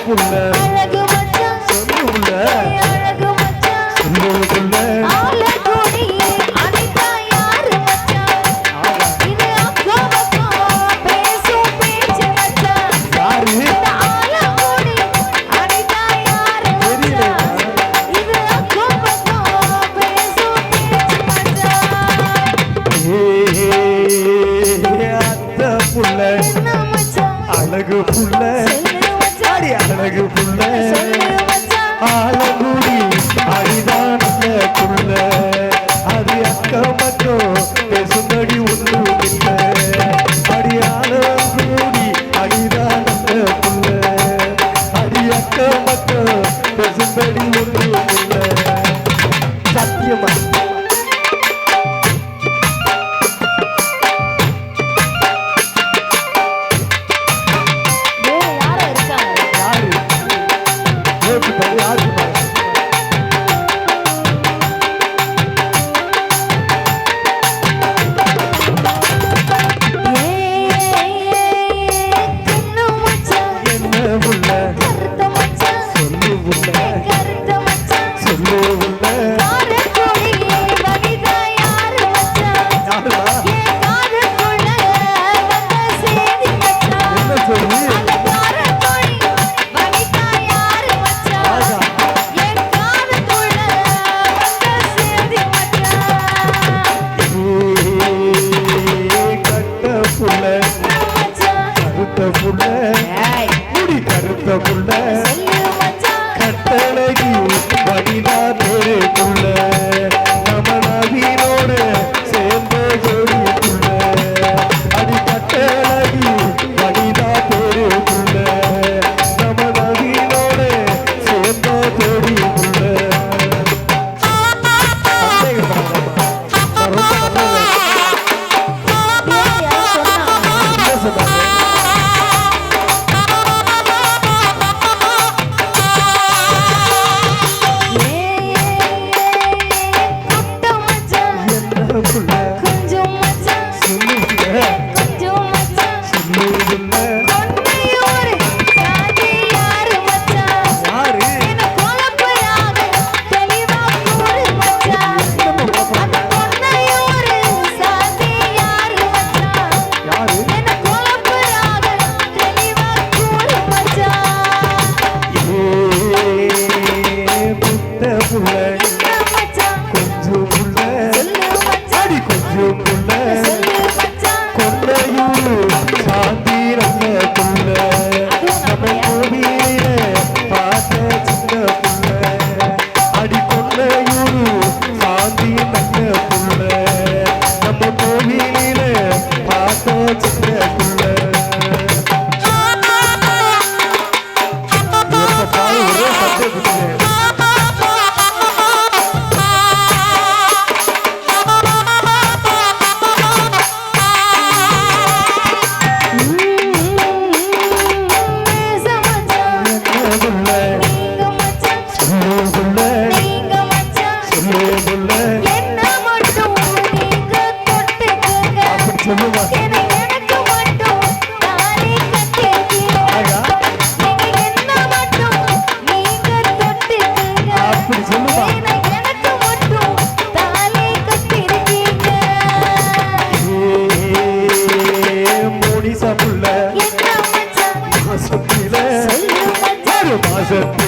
புள்ள அழகு மச்சான் சொல்லு புள்ள அழகு மச்சான் சொல்லு புள்ள ஆள கூடி அனிதா யாரு மச்சான் இது அக்கா மக்கா பேசும் பேச்சு மச்சான் யாரு இந்த ஆள கூடி அனிதா யாரு மச்சான் இது அக்கா மக்கா பேசும் பேச்சு மச்சான் அத்த புள்ள என்ன மச்சான் அழகு புள்ள சொல்லு மச்சான் அடி அழகு புள்ள சொல்லு மச்சான் ஆலங்குடி அடிதான் புள்ள அது அக்க மட்டும் பேசும்படி ஒன்றும் இல்லை அடி ஆலங்குடி அடிதான் புள்ள அடி அக்க மட்டும் பேசும்படி ஒன்றும் இல்லை சத்தியமா வேற யாரோ இருக்காங்க யாரு யோசிச்சு பாரு யாருக்கு பாரு கண்ணு மச்சான் என்ன புள்ள கருத்த மச்சான் சொல்லு புள்ள கருத்த மச்சான் சொல்லு புள்ள காரக்குடி வனிதா யாரு மச்சான் யாருடா என் காதுக்குள்ள வந்த சேதி மச்சான் என்ன சொல்லி அந்த காரக்குடி வனிதா யாரு மச்சான் ராஜா என் காதுக்குள்ள வந்த சேதி மச்சான் கட்ட புள்ள மச்சான் கருத்த புள்ள ஏய் முடி கருத்த புள்ள சொல்லு மச்சான் கட்டழகி வடிதா பேரு புள்ள நம்ம நவீனோடு சேர்ந்த ஜோடி புள்ள அடி கட்டழகி வடிதா பேரு புள்ள நம்ம நவீனோடு சேர்ந்த ஜோடி புள்ள சந்தேகப்படாதம்மா. நான் ரொம்ப நல்லவன். ஏய் யார் சொன்னா என்ன சொன்னாங்க குட்ட மச்சான் என்ன புள்ள கொஞ்சம் மச்சான் சொல்லு புள்ள கொஞ்சம் மச்சான் சொல்லு புள்ள கொன்னையூர் சாதி யாரு மச்சான் யாரு என்ன குழப்பறாங்க தெளிவா கூறு மச்சான் என்னம்மா அந்த பாப்பாங்க கொன்னையூர் சாதி யாரு மச்சான் யாரு என்ன குழப்பறாங்க தெளிவா கூறு மச்சான் புட்ட புள்ள என்ன மச்சான் கொஞ்சம் புள்ள சொல்லு மச்சான் அடி கொஞ்சம் புள்ள சொல்லு மச்சான் கொன்னையூர் சாந்தி நல்ல புள்ள நம்ம கோவிலே பார்த்த சின்ன புள்ள அடி கொன்னையூர் சாந்தி நல்ல புள்ள நம்ம கோவிலே பார்த்த சின்ன புள்ள எப்ப பாரு ஒரே சத்தம் பேச மச்சான் புள்ள நீங்க மச்சான் சொல்லு புள்ள நீங்க மச்சான் சொல்லு புள்ள என்ன மட்டும் நீங்க தொட்டுக்கங்க அப்படி சொல்லுமா எனக்கு மட்டும் தாலி கட்டிக்கீங்க ஆகா நீங்க என்ன மட்டும் நீங்க தொட்டுக்கங்க அப்படி சொல்லுமா எனக்கு மட்டும் தாலி கட்டிருக்கீங்க மோனிசா புள்ள என்ன மச்சான் மாசத்தில சொல்லு மச்சான் ஒரு மாசத்தில